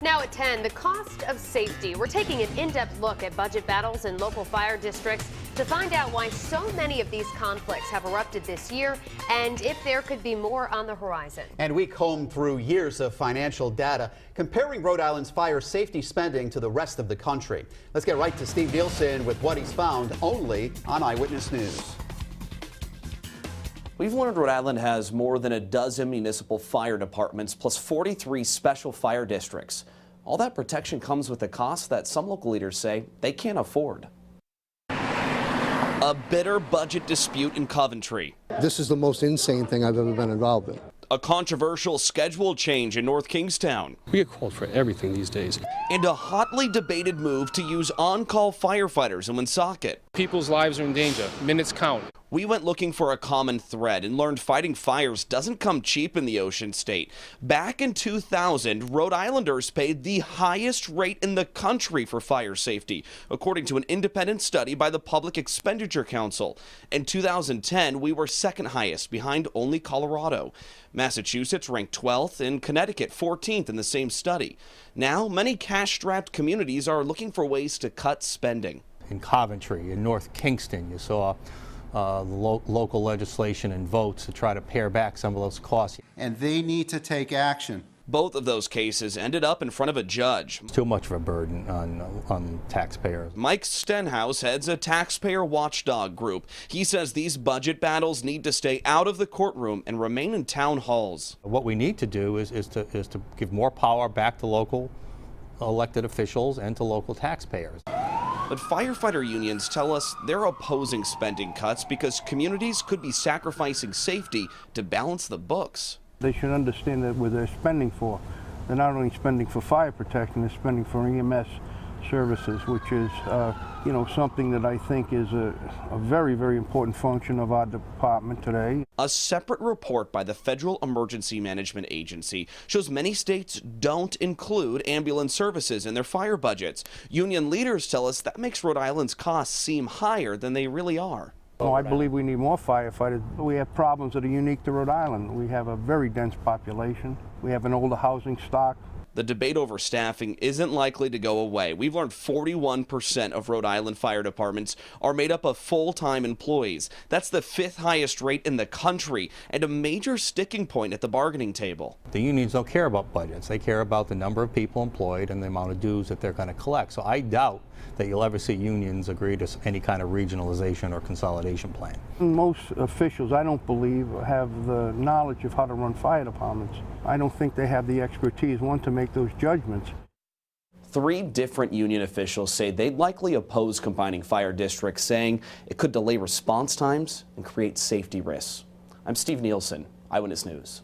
Now at 10, the cost of safety. We're taking an in-depth look at budget battles in local fire districts to find out why so many of these conflicts have erupted this year and if there could be more on the horizon. And we comb through years of financial data comparing Rhode Island's fire safety spending to the rest of the country. Let's get right to Steve Nielsen with what he's found only on Eyewitness News. We've learned Rhode Island has more than a dozen municipal fire departments plus 43 special fire districts. All that protection comes with a cost that some local leaders say they can't afford. A bitter budget dispute in Coventry. This is the most insane thing I've ever been involved in. A controversial schedule change in North Kingstown. We get called for everything these days. And a hotly debated move to use on-call firefighters in Woonsocket. People's lives are in danger. Minutes count. We went looking for a common thread and learned fighting fires doesn't come cheap in the Ocean State. Back in 2000, Rhode Islanders paid the highest rate in the country for fire safety, according to an independent study by the Public Expenditure Council. In 2010, we were second highest, behind only Colorado. Massachusetts ranked 12th and Connecticut 14th in the same study. Now, many cash-strapped communities are looking for ways to cut spending. In Coventry, in North Kingston, you saw local legislation and votes to try to pare back some of those costs. And they need to take action. Both of those cases ended up in front of a judge. It's too much of a burden on taxpayers. Mike Stenhouse heads a taxpayer watchdog group. He says these budget battles need to stay out of the courtroom and remain in town halls. What we need to do is to give more power back to local elected officials and to local taxpayers. But firefighter unions tell us they're opposing spending cuts because communities could be sacrificing safety to balance the books. They should understand that what they're spending for, they're not only spending for fire protection, they're spending for EMS services, which is something that I think is a very, very important function of our department today. A separate report by the Federal Emergency Management Agency shows many states don't include ambulance services in their fire budgets. Union leaders tell us that makes Rhode Island's costs seem higher than they really are. Oh, I believe we need more firefighters. We have problems that are unique to Rhode Island. We have a very dense population. We have an older housing stock. The debate over staffing isn't likely to go away. We've learned 41% of Rhode Island fire departments are made up of full-time employees. That's the 5th highest rate in the country and a major sticking point at the bargaining table. The unions don't care about budgets. They care about the number of people employed and the amount of dues that they're going to collect. So I doubt that you'll ever see unions agree to any kind of regionalization or consolidation plan. Most officials, I don't believe, have the knowledge of how to run fire departments. I don't think they have the expertise, one, to make those judgments. 3 different union officials say they'd likely oppose combining fire districts, saying it could delay response times and create safety risks. I'm Steve Nielsen, Eyewitness News.